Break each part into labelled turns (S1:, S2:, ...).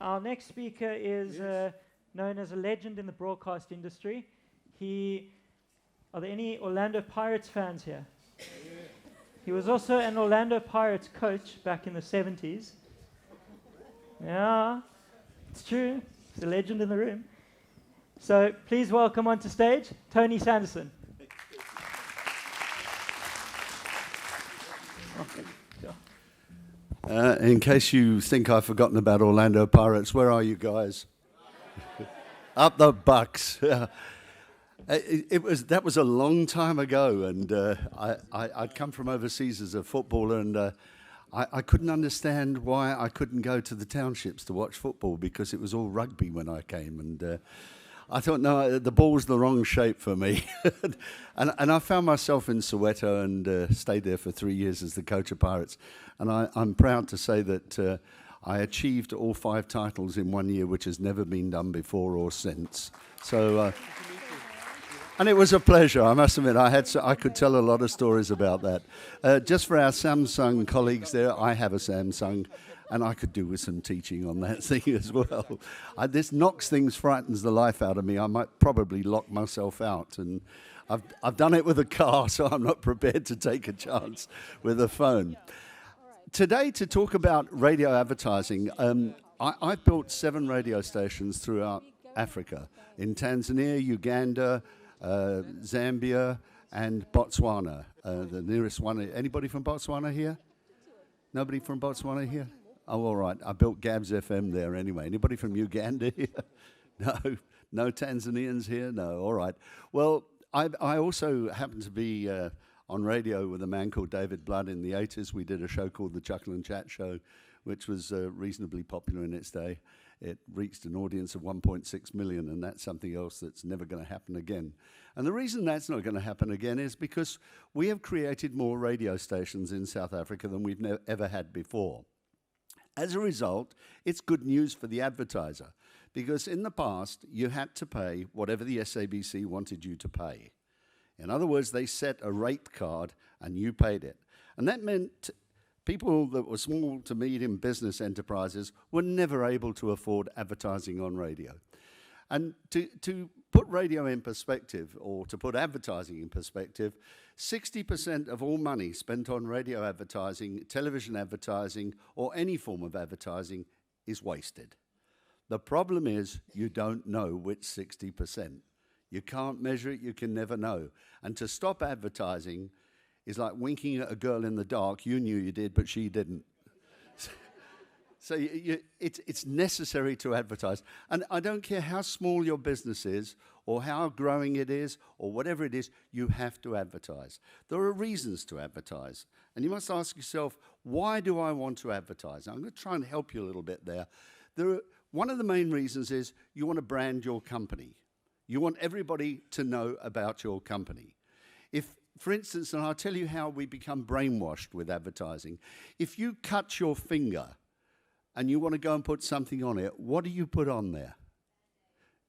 S1: Our next speaker is known as a legend in the broadcast industry. Are there any Orlando Pirates fans here? Yeah. He was also an Orlando Pirates coach back in the 70s. Yeah, it's true. He's a legend in the room. So please welcome onto stage, Tony Sanderson.
S2: In case you think I've forgotten about Orlando Pirates, where are you guys? Up the Bucks. That was a long time ago, and I'd come from overseas as a footballer, and I couldn't understand why I couldn't go to the townships to watch football, because it was all rugby when I came, and I thought, no, the ball's the wrong shape for me. and I found myself in Soweto and stayed there for 3 years as the coach of Pirates. And I'm proud to say that I achieved all 5 titles in 1 year, which has never been done before or since. So, and it was a pleasure, I must admit. I could tell a lot of stories about that. Just for our Samsung colleagues there, I have a Samsung, and I could do with some teaching on that thing as well. This knocks things, frightens the life out of me. I might probably lock myself out, and I've done it with a car, so I'm not prepared to take a chance with a phone. Today, to talk about radio advertising, I've built 7 radio stations throughout Africa, in Tanzania, Uganda, Zambia, and Botswana, the nearest one. Anybody from Botswana here? Nobody from Botswana here? Oh, all right. I built Gabs FM there anyway. Anybody from Uganda here? No Tanzanians here? No, all right. Well, I also happen to be on radio with a man called David Blood in the 80s. We did a show called the Chuckle and Chat Show, which was reasonably popular in its day. It reached an audience of 1.6 million, and that's something else that's never going to happen again. And the reason that's not going to happen again is because we have created more radio stations in South Africa than we've ever had before. As a result, it's good news for the advertiser, because in the past, you had to pay whatever the SABC wanted you to pay. In other words, they set a rate card and you paid it. And that meant people that were small to medium business enterprises were never able to afford advertising on radio. And to put radio in perspective, or to put advertising in perspective, 60% of all money spent on radio advertising, television advertising, or any form of advertising is wasted. The problem is you don't know which 60%. You can't measure it, you can never know. And to stop advertising is like winking at a girl in the dark. You knew you did, but she didn't. So it's necessary to advertise. And I don't care how small your business is, or how growing it is, or whatever it is, you have to advertise. There are reasons to advertise. And you must ask yourself, why do I want to advertise? I'm going to try and help you a little bit there. One of the main reasons is you want to brand your company. You want everybody to know about your company. If, for instance, and I'll tell you how we become brainwashed with advertising. If you cut your finger and you want to go and put something on it, what do you put on there?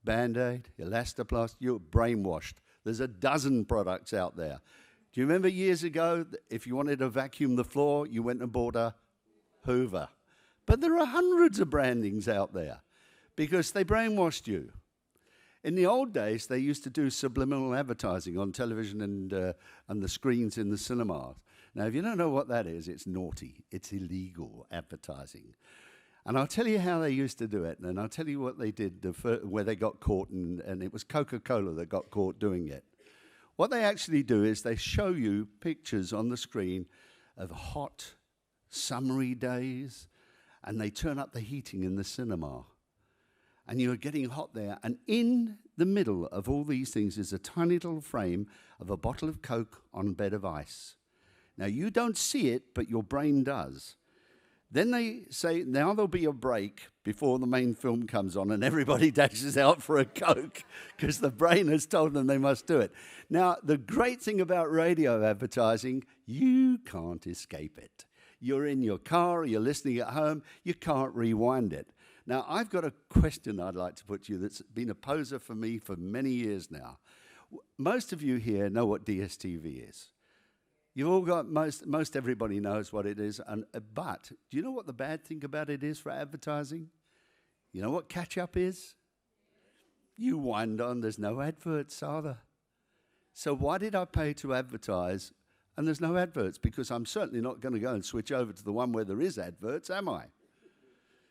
S2: Band-Aid, Elastoplast, you're brainwashed. There's a dozen products out there. Do you remember years ago, if you wanted to vacuum the floor, you went and bought a Hoover? But there are hundreds of brandings out there because they brainwashed you. In the old days, they used to do subliminal advertising on television and the screens in the cinemas. Now, if you don't know what that is, it's naughty. It's illegal advertising. And I'll tell you how they used to do it, and I'll tell you what they did where they got caught, and it was Coca-Cola that got caught doing it. What they actually do is they show you pictures on the screen of hot, summery days, and they turn up the heating in the cinema. And you're getting hot there, and in the middle of all these things is a tiny little frame of a bottle of Coke on a bed of ice. Now, you don't see it, but your brain does. Then they say, now there'll be a break before the main film comes on, and everybody dashes out for a Coke because the brain has told them they must do it. Now, the great thing about radio advertising, you can't escape it. You're in your car, you're listening at home, you can't rewind it. Now, I've got a question I'd like to put to you that's been a poser for me for many years now. Most of you here know what DSTV is. You've all got, most everybody knows what it is, but do you know what the bad thing about it is for advertising? You know what catch-up is? You wind on, there's no adverts, are there? So why did I pay to advertise and there's no adverts? Because I'm certainly not going to go and switch over to the one where there is adverts, am I?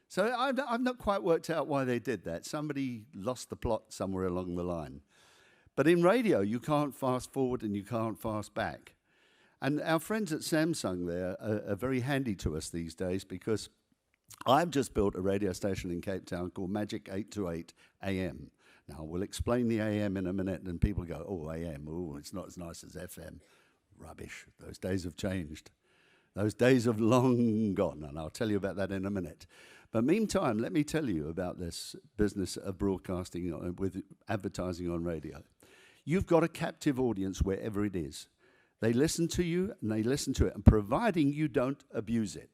S2: So I've not quite worked out why they did that. Somebody lost the plot somewhere along the line. But in radio, you can't fast forward and you can't fast back. And our friends at Samsung there are very handy to us these days, because I've just built a radio station in Cape Town called Magic 828 AM. Now, we'll explain the AM in a minute, and people go, oh, AM, oh, it's not as nice as FM. Rubbish. Those days have changed. Those days have long gone, and I'll tell you about that in a minute. But meantime, let me tell you about this business of broadcasting with advertising on radio. You've got a captive audience wherever it is. They listen to you, and they listen to it, and providing you don't abuse it.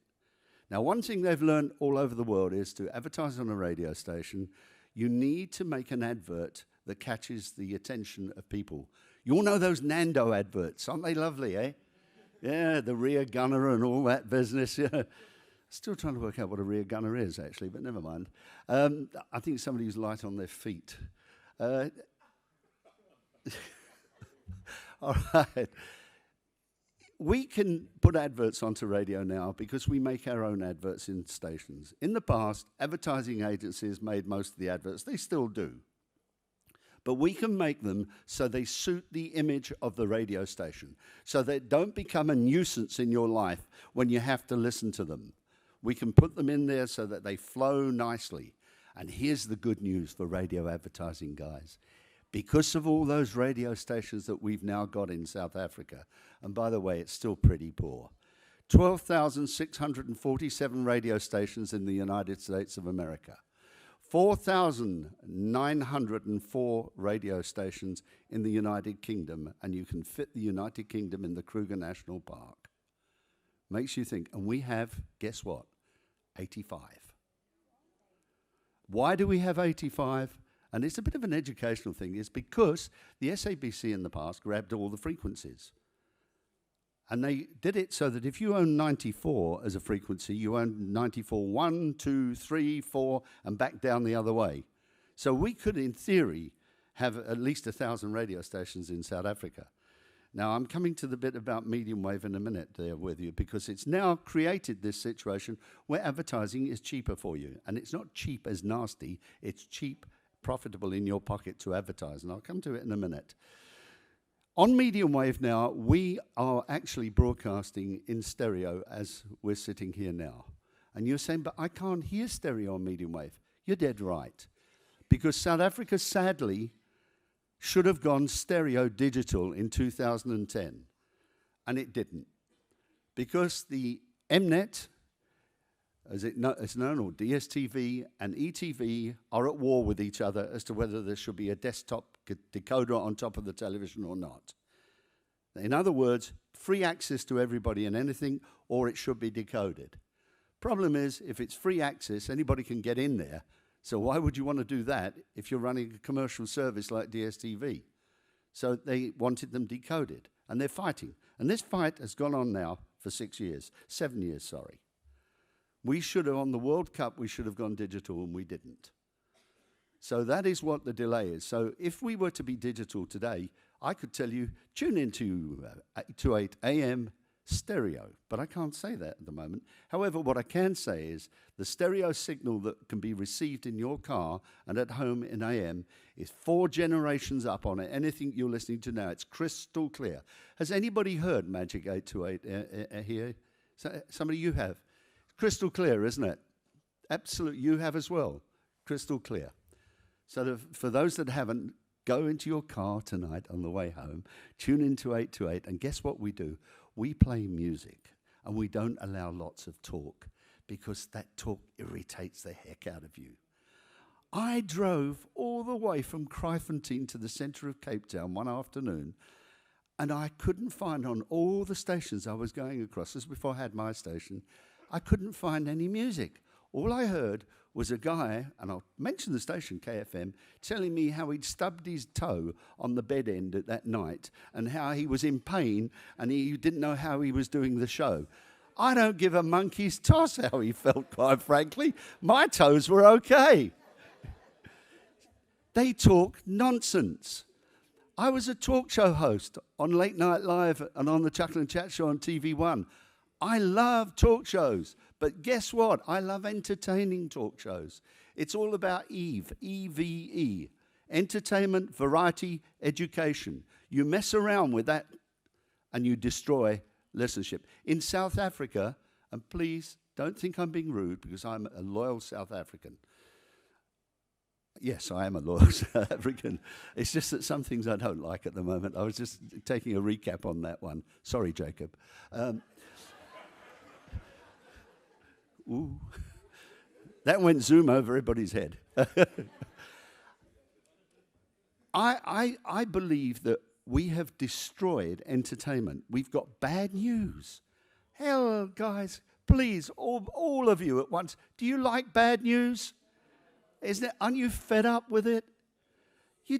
S2: Now, one thing they've learned all over the world is to advertise on a radio station, you need to make an advert that catches the attention of people. You all know those Nando adverts, aren't they lovely, eh? Yeah, the rear gunner and all that business. Yeah. Still trying to work out what a rear gunner is, actually, but never mind. I think somebody who's light on their feet. All right. We can put adverts onto radio now because we make our own adverts in stations. In the past, advertising agencies made most of the adverts. They still do. But we can make them so they suit the image of the radio station, so they don't become a nuisance in your life when you have to listen to them. We can put them in there so that they flow nicely. And here's the good news for radio advertising guys. Because of all those radio stations that we've now got in South Africa, and by the way, it's still pretty poor, 12,647 radio stations in the United States of America, 4,904 radio stations in the United Kingdom, and you can fit the United Kingdom in the Kruger National Park. Makes you think, and we have, guess what, 85. Why do we have 85? And it's a bit of an educational thing. It's because the SABC in the past grabbed all the frequencies. And they did it so that if you own 94 as a frequency, you own 94, 1, 2, 3, 4, and back down the other way. So we could, in theory, have at least 1,000 radio stations in South Africa. Now, I'm coming to the bit about medium wave in a minute there with you, because it's now created this situation where advertising is cheaper for you. And it's not cheap as nasty, it's cheap, profitable in your pocket to advertise, and I'll come to it in a minute. On medium wave now, we are actually broadcasting in stereo as we're sitting here now. And you're saying, but I can't hear stereo on medium wave. You're dead right. Because South Africa, sadly, should have gone stereo digital in 2010, and it didn't. Because the Mnet, as it's known, or DSTV and ETV are at war with each other as to whether there should be a desktop decoder on top of the television or not. In other words, free access to everybody and anything, or it should be decoded. Problem is, if it's free access, anybody can get in there. So why would you want to do that if you're running a commercial service like DSTV? So they wanted them decoded, and they're fighting. And this fight has gone on now for 7 years, sorry. We should have, on the World Cup, we should have gone digital, and we didn't. So that is what the delay is. So if we were to be digital today, I could tell you, tune into 828 AM stereo, but I can't say that at the moment. However, what I can say is the stereo signal that can be received in your car and at home in AM is 4 generations up on it. Anything you're listening to now, it's crystal clear. Has anybody heard Magic 828 here? Somebody you have? Crystal clear, isn't it? Absolutely, you have as well. Crystal clear. So for those that haven't, go into your car tonight on the way home, tune into 828, and guess what we do? We play music, and we don't allow lots of talk, because that talk irritates the heck out of you. I drove all the way from Kryfontein to the centre of Cape Town one afternoon, and I couldn't find on all the stations I was going across, this was before I had my station, I couldn't find any music. All I heard was a guy, and I'll mention the station, KFM, telling me how he'd stubbed his toe on the bed end at that night and how he was in pain and he didn't know how he was doing the show. I don't give a monkey's toss how he felt, quite frankly. My toes were okay. They talk nonsense. I was a talk show host on Late Night Live and on the Chuckle and Chat show on TV1. I love talk shows, but guess what? I love entertaining talk shows. It's all about EVE, E-V-E, entertainment, variety, education. You mess around with that and you destroy listenership. In South Africa, and please don't think I'm being rude because I'm a loyal South African. Yes, I am a loyal South African. It's just that some things I don't like at the moment. I was just taking a recap on that one. Sorry, Jacob. Ooh. That went zoom over everybody's head. I believe that we have destroyed entertainment. We've got bad news. Hell, guys, please, all of you at once, do you like bad news? Aren't you fed up with it? You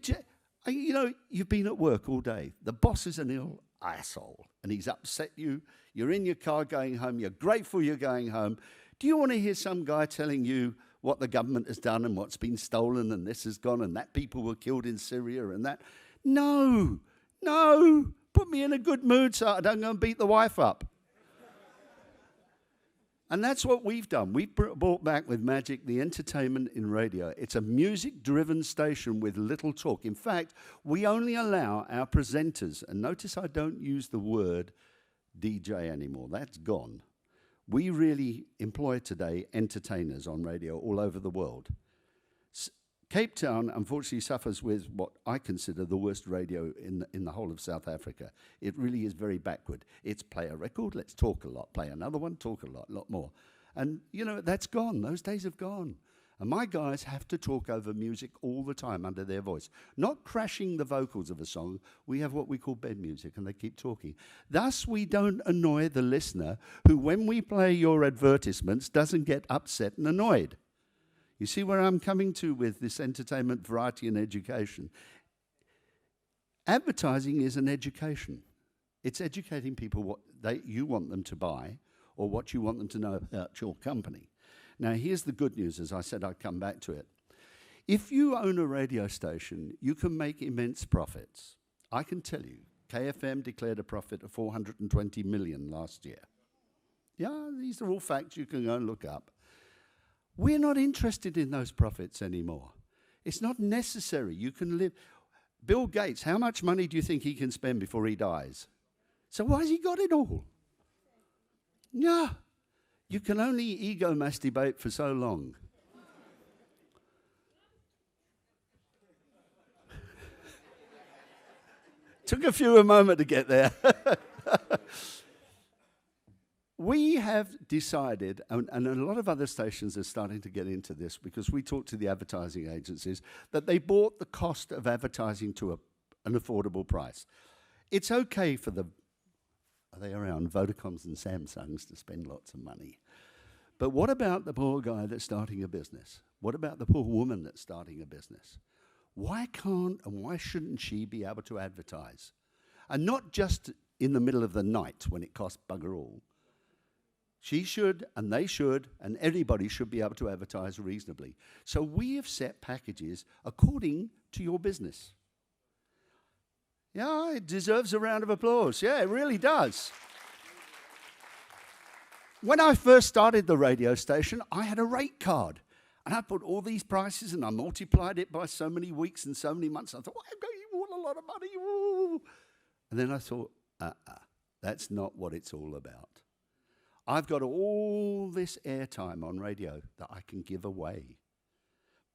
S2: know, you've been at work all day. The boss is an ill asshole, and he's upset you. You're in your car going home. You're grateful you're going home. Do you want to hear some guy telling you what the government has done and what's been stolen and this has gone and that people were killed in Syria and that? No. Put me in a good mood so I don't go and beat the wife up. And that's what we've done. We've brought back with Magic the entertainment in radio. It's a music-driven station with little talk. In fact, we only allow our presenters, and notice I don't use the word DJ anymore. That's gone. We really employ today entertainers on radio all over the world. Cape Town, unfortunately, suffers with what I consider the worst radio in the whole of South Africa. It really is very backward. It's play a record, let's talk a lot. Play another one, talk a lot more. And, you know, that's gone. Those days have gone. And my guys have to talk over music all the time under their voice. Not crashing the vocals of a song. We have what we call bed music, and they keep talking. Thus, we don't annoy the listener who, when we play your advertisements, doesn't get upset and annoyed. You see where I'm coming to with this entertainment, variety, and education? Advertising is an education. It's educating people what you want them to buy or what you want them to know about your company. Now, here's the good news. As I said, I'd come back to it. If you own a radio station, you can make immense profits. I can tell you, KFM declared a profit of 420 million last year. Yeah, these are all facts you can go and look up. We're not interested in those profits anymore. It's not necessary. You can live. Bill Gates, how much money do you think he can spend before he dies? So why has he got it all? Yeah. You can only ego masturbate for so long. Took a few a moment to get there. We have decided, and a lot of other stations are starting to get into this because we talk to the advertising agencies, that they bought the cost of advertising to an affordable price. It's okay for are they around, Vodacoms and Samsungs to spend lots of money. But what about the poor guy that's starting a business? What about the poor woman that's starting a business? Why can't and why shouldn't she be able to advertise? And not just in the middle of the night when it costs bugger all. She should, and they should, and everybody should be able to advertise reasonably. So we have set packages according to your business. Yeah, it deserves a round of applause. Yeah, it really does. When I first started the radio station, I had a rate card. And I put all these prices and I multiplied it by so many weeks and so many months. I thought, I'm going to want a lot of money. Woo. And then I thought, that's not what it's all about. I've got all this airtime on radio that I can give away.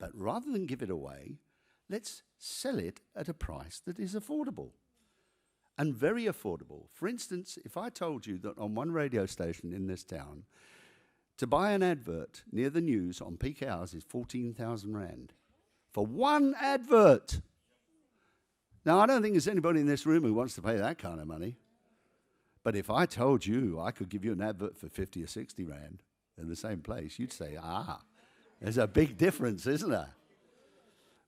S2: But rather than give it away, let's sell it at a price that is affordable. And very affordable. For instance, if I told you that on one radio station in this town, to buy an advert near the news on peak hours is 14,000 Rand. For one advert. Now, I don't think there's anybody in this room who wants to pay that kind of money. But if I told you I could give you an advert for 50 or 60 Rand in the same place, you'd say, there's a big difference, isn't there?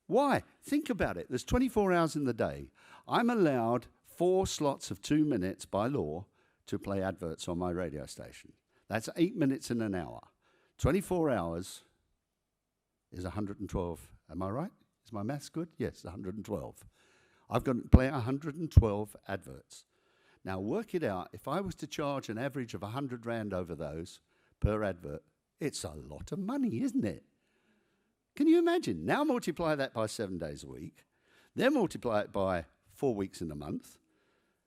S2: Why? Think about it. There's 24 hours in the day. I'm allowed 4 slots of 2 minutes by law to play adverts on my radio station. That's 8 minutes in an hour. 24 hours is 112. Am I right? Is my maths good? Yes, 112. I've got to play 112 adverts. Now work it out. If I was to charge an average of 100 Rand over those per advert, it's a lot of money, isn't it? Can you imagine? Now multiply that by 7 days a week, then multiply it by 4 weeks in a month.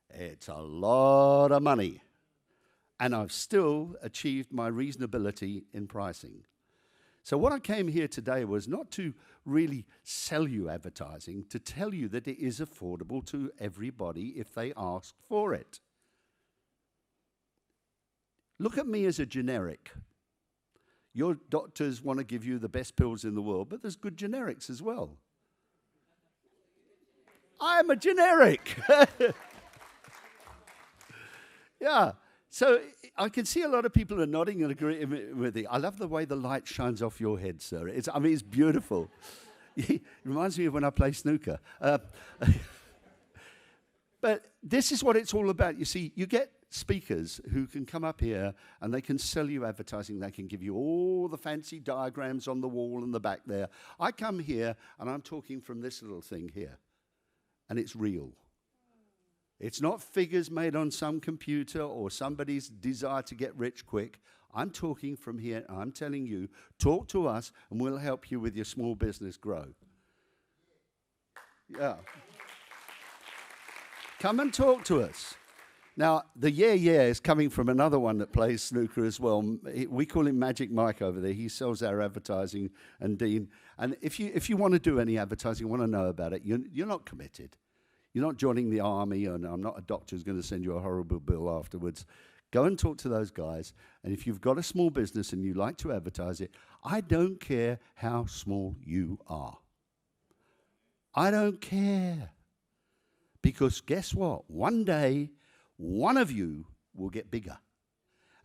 S2: It's a lot of money. And I've still achieved my reasonability in pricing. So what I came here today was not to really sell you advertising, to tell you that it is affordable to everybody if they ask for it. Look at me as a generic. Your doctors want to give you the best pills in the world, but there's good generics as well. I am a generic. Yeah. So I can see a lot of people are nodding and agreeing with you. I love the way the light shines off your head, sir. It's beautiful. It reminds me of when I play snooker. But this is what it's all about. You see, you get speakers who can come up here and they can sell you advertising. They can give you all the fancy diagrams on the wall in the back there. I come here and I'm talking from this little thing here. And it's real. It's not figures made on some computer or somebody's desire to get rich quick. I'm talking from here, and I'm telling you, talk to us, and we'll help you with your small business grow. Yeah. Come and talk to us. Now, the yeah is coming from another one that plays snooker as well. We call him Magic Mike over there. He sells our advertising, and Dean. And if you want to do any advertising, want to know about it, you're not committed. You're not joining the army, and I'm not a doctor who's going to send you a horrible bill afterwards. Go and talk to those guys, and if you've got a small business and you like to advertise it, I don't care how small you are. I don't care. Because guess what? One day, one of you will get bigger.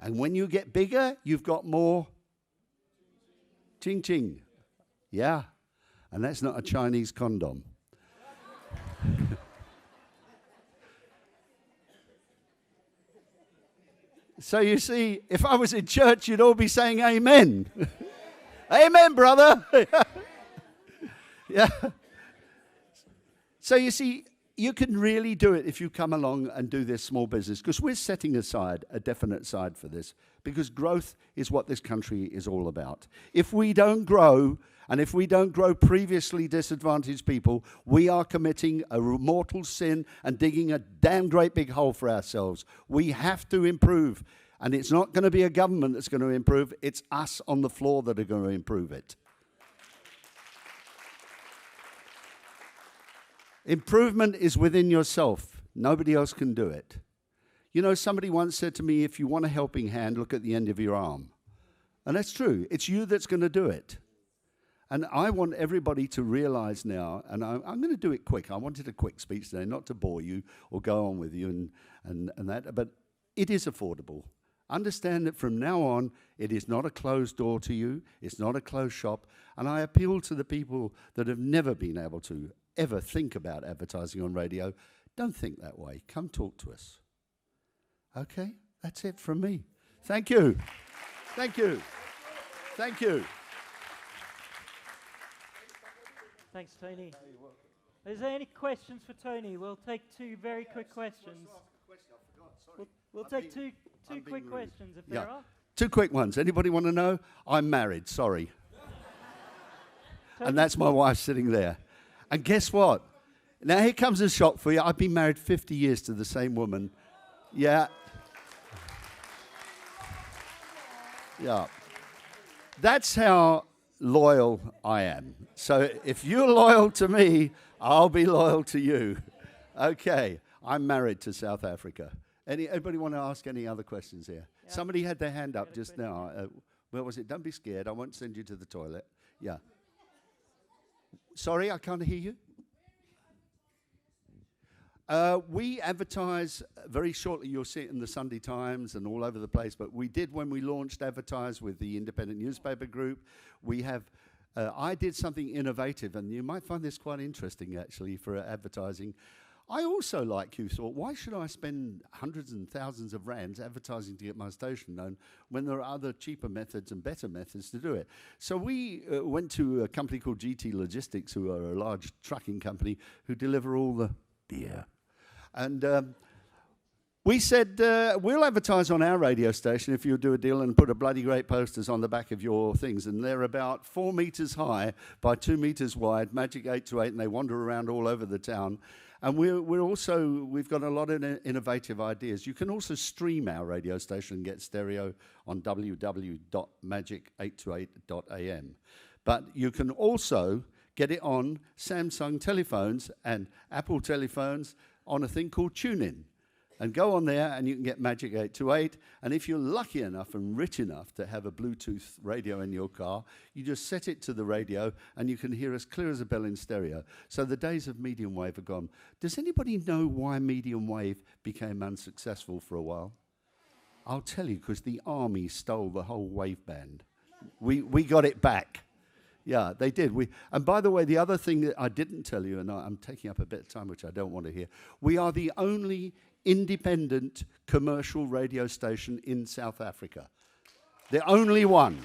S2: And when you get bigger, you've got more ching ching. Yeah. And that's not a Chinese condom. So you see, if I was in church, you'd all be saying amen. Amen, brother. Yeah. So you see, you can really do it if you come along and do this small business, because we're setting aside a definite side for this, because growth is what this country is all about. If we don't grow, and if we don't grow previously disadvantaged people, we are committing a mortal sin and digging a damn great big hole for ourselves. We have to improve. And it's not going to be a government that's going to improve. It's us on the floor that are going to improve it. Improvement is within yourself. Nobody else can do it. You know, somebody once said to me, if you want a helping hand, look at the end of your arm. And that's true. It's you that's going to do it. And I want everybody to realize now, and I'm going to do it quick. I wanted a quick speech today, not to bore you or go on with you and that, but it is affordable. Understand that from now on, it is not a closed door to you. It's not a closed shop. And I appeal to the people that have never been able to ever think about advertising on radio. Don't think that way. Come talk to us. Okay? That's it from me. Thank you. Thank you. Thank you.
S1: Thanks, Tony. Is there any questions for Tony? We'll take two very quick questions. We'll take two quick questions if there are.
S2: Two quick ones. Anybody want to know? I'm married, sorry. And that's my wife sitting there. And guess what? Now here comes a shock for you. I've been married 50 years to the same woman. Yeah. Yeah. That's how loyal I am. So if you're loyal to me, I'll be loyal to you. Okay. I'm married to South Africa. Anybody want to ask any other questions here? Yeah. Somebody had their hand up just now. Where was it? Don't be scared. I won't send you to the toilet. Yeah. Sorry, I can't hear you. We advertise very shortly. You'll see it in the Sunday Times and all over the place. But we did when we launched advertise with the independent newspaper group. We have. I did something innovative, and you might find this quite interesting actually for advertising. I also, like you, thought, why should I spend hundreds and thousands of rands advertising to get my station known when there are other cheaper methods and better methods to do it? So we went to a company called GT Logistics, who are a large trucking company who deliver all the beer. And we said, we'll advertise on our radio station if you do a deal and put a bloody great posters on the back of your things. And they're about 4 meters high by 2 meters wide, Magic 828, and they wander around all over the town. And we've got a lot of innovative ideas. You can also stream our radio station and get stereo on www.magic828.am. But you can also get it on Samsung telephones and Apple telephones on a thing called TuneIn. And go on there and you can get Magic 828. And if you're lucky enough and rich enough to have a Bluetooth radio in your car, you just set it to the radio and you can hear us clear as a bell in stereo. So the days of medium wave are gone. Does anybody know why medium wave became unsuccessful for a while? I'll tell you, because the army stole the whole wave band. We got it back. Yeah, they did. And by the way, the other thing that I didn't tell you, and I'm taking up a bit of time, which I don't want to hear, we are the only independent commercial radio station in South Africa. The only one.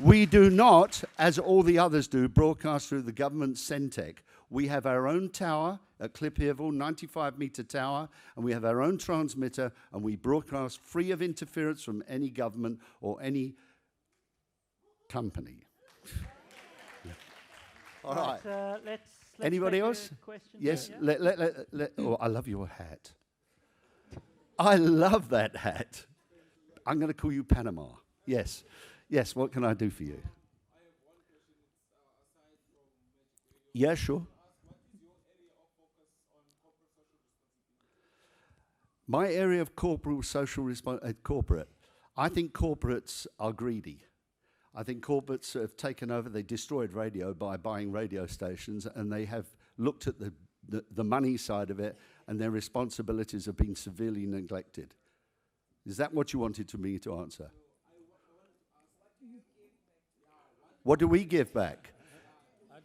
S2: We do not, as all the others do, broadcast through the government Centec. We have our own tower at Kliphevel, 95-meter tower, and we have our own transmitter, and we broadcast free of interference from any government or any company. All right.
S1: Let's
S2: Anybody
S1: take a
S2: else?
S1: question.
S2: Yes.
S1: Yeah.
S2: Oh, I love your hat. I love that hat. I'm going to call you Panama. Yes. Yes. What can I do for you? Yeah, sure. My area of corporate social corporate. I think corporates are greedy. I think corporates have taken over. They destroyed radio by buying radio stations, and they have looked at the money side of it, and their responsibilities have been severely neglected. Is that what you wanted me to answer? What do we give back?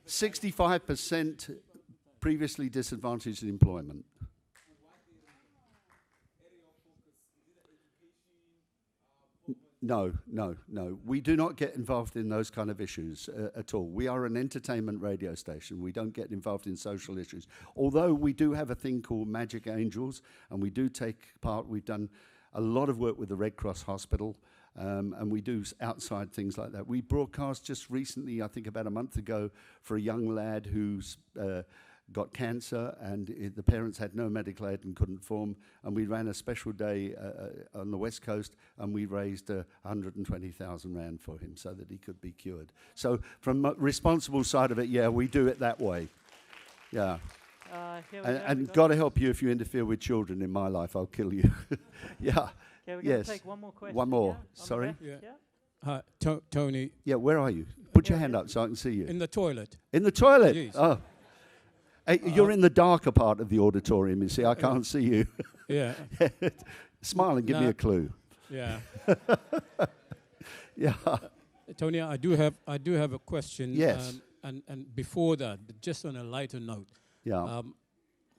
S2: 65% previously disadvantaged employment. No. We do not get involved in those kind of issues at all. We are an entertainment radio station. We don't get involved in social issues. Although we do have a thing called Magic Angels, and we do take part. We've done a lot of work with the Red Cross Hospital, and we do outside things like that. We broadcast just recently, I think about a month ago, for a young lad who's got cancer, and the parents had no medical aid and couldn't form, and we ran a special day on the West Coast, and we raised 120,000 rand for him so that he could be cured. So from a responsible side of it, yeah, we do it that way. Yeah. And God help you if you interfere with children in my life, I'll kill you. Yeah.
S1: Okay, we're going to take one more question.
S2: One more.
S1: Yeah,
S2: Sorry?
S3: Yeah. Tony.
S2: Yeah, where are you? Put your hand up so I can see you.
S3: In the toilet.
S2: In the toilet?
S3: Yes.
S2: Oh. Hey, you're in the darker part of the auditorium, you see. I can't see you.
S3: Yeah.
S2: Smile and give me a clue.
S3: Yeah.
S2: Yeah.
S3: Tony, I do have a question.
S2: Yes.
S3: And before that, just on a lighter note.
S2: Yeah.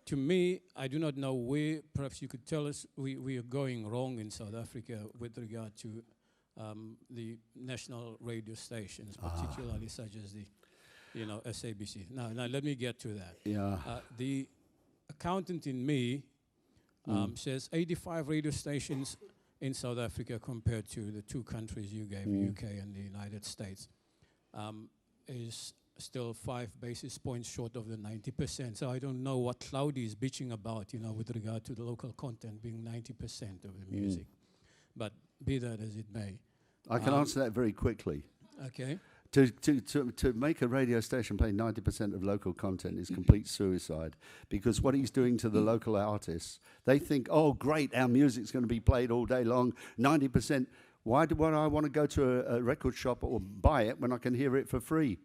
S3: To me, I do not know where, perhaps you could tell us, we are going wrong in South Africa with regard to the national radio stations, particularly such as the SABC. Now let me get to that.
S2: Yeah.
S3: The accountant in me says 85 radio stations in South Africa compared to the two countries you gave, UK and the United States, is still 5 basis points short of the 90%. So I don't know what Cloudy is bitching about, with regard to the local content being 90% of the music. But be that as it may.
S2: I can answer that very quickly.
S3: Okay.
S2: To make a radio station play 90% of local content is complete suicide, because what he's doing to the local artists, they think, oh, great, our music's going to be played all day long, 90%. Why would I want to go to a record shop or buy it when I can hear it for free?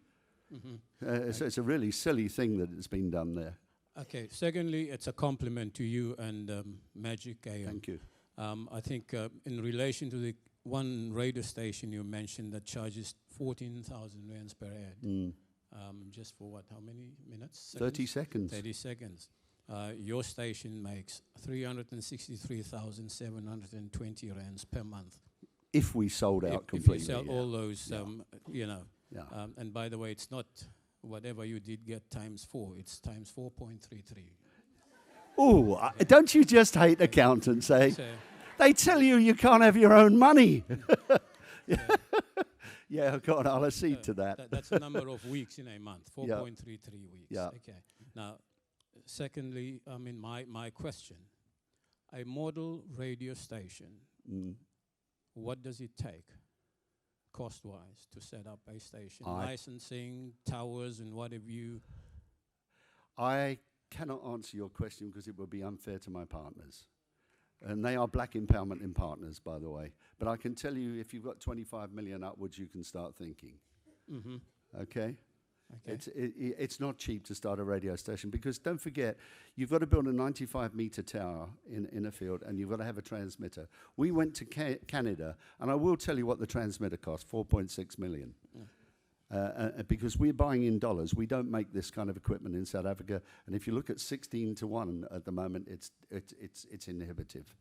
S2: Mm-hmm. So it's a really silly thing that it's been done there.
S3: Okay. Secondly, it's a compliment to you and Magic AM.
S2: Thank you.
S3: I think in relation to the one radio station you mentioned that charges 14,000 rands per ad, just for how many minutes?
S2: 30 seconds.
S3: 30 seconds. your station makes 363,720 rands per month.
S2: If we sold out
S3: If
S2: completely.
S3: you sell all those,
S2: Yeah.
S3: you know.
S2: Yeah.
S3: And by the way, it's not whatever you did get times 4, it's times 4.33.
S2: Oh, don't you just hate accountants, eh?
S3: So,
S2: They tell you can't have your own money. Yeah, go on, I'll accede to that.
S3: That's the number of weeks in a month,
S2: Yeah.
S3: 4.33 weeks.
S2: Yeah.
S3: Okay. Now, secondly, I mean, my question, a model radio station, what does it take, cost-wise, to set up a station? Licensing, towers, and what have you?
S2: I cannot answer your question because it would be unfair to my partners. And they are Black Empowerment partners, by the way. But I can tell you, if you've got 25 million upwards, you can start thinking.
S3: Mm-hmm.
S2: Okay?
S3: Okay.
S2: It's not cheap to start a radio station because don't forget, you've got to build a 95-meter tower in a field and you've got to have a transmitter. We went to Canada, and I will tell you what the transmitter cost, 4.6 million. Because we're buying in dollars. We don't make this kind of equipment in South Africa. And if you look at 16 to 1 at the moment, it's inhibitive.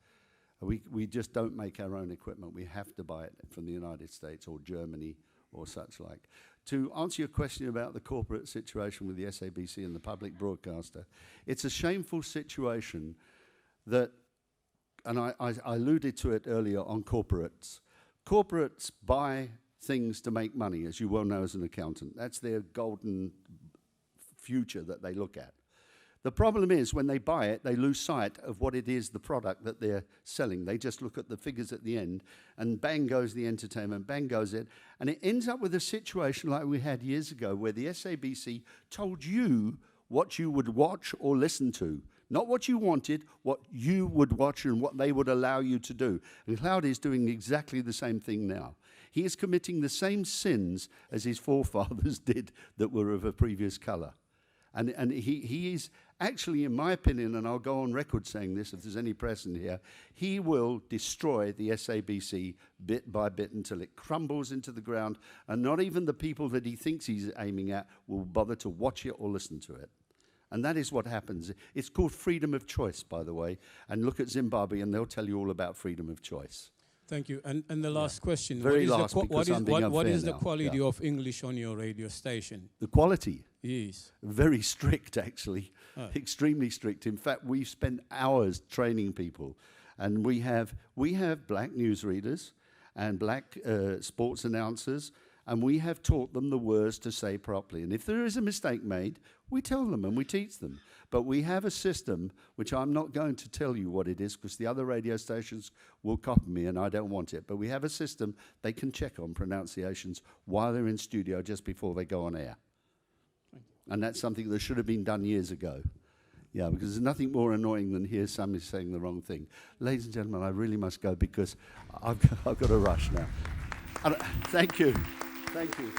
S2: We just don't make our own equipment. We have to buy it from the United States or Germany or such like. To answer your question about the corporate situation with the SABC and the public broadcaster, it's a shameful situation that, and I alluded to it earlier on corporates. Corporates buy things to make money, as you well know as an accountant. That's their golden future that they look at. The problem is when they buy it, they lose sight of what it is, the product that they're selling. They just look at the figures at the end, and bang goes the entertainment, bang goes it. And it ends up with a situation like we had years ago where the SABC told you what you would watch or listen to. Not what you wanted, what you would watch and what they would allow you to do. And Cloud is doing exactly the same thing now. He is committing the same sins as his forefathers did that were of a previous colour. And he is actually, in my opinion, and I'll go on record saying this if there's any press in here, he will destroy the SABC bit by bit until it crumbles into the ground, and not even the people that he thinks he's aiming at will bother to watch it or listen to it. And that is what happens. It's called freedom of choice, by the way, and look at Zimbabwe and they'll tell you all about freedom of choice.
S3: Thank you. And the last question.
S2: Very last, because I'm being
S3: what
S2: unfair
S3: is the
S2: now.
S3: quality of English on your radio station?
S2: The quality?
S3: Yes.
S2: Very strict, actually.
S3: Oh.
S2: Extremely strict. In fact, we've spent hours training people. And we have black newsreaders and black sports announcers, and we have taught them the words to say properly. And if there is a mistake made, we tell them and we teach them. But we have a system, which I'm not going to tell you what it is, because the other radio stations will copy me and I don't want it. But we have a system they can check on pronunciations while they're in studio just before they go on air. And that's something that should have been done years ago. Yeah, because there's nothing more annoying than hear somebody saying the wrong thing. Ladies and gentlemen, I really must go because I've got to rush now. Thank you. Thank you.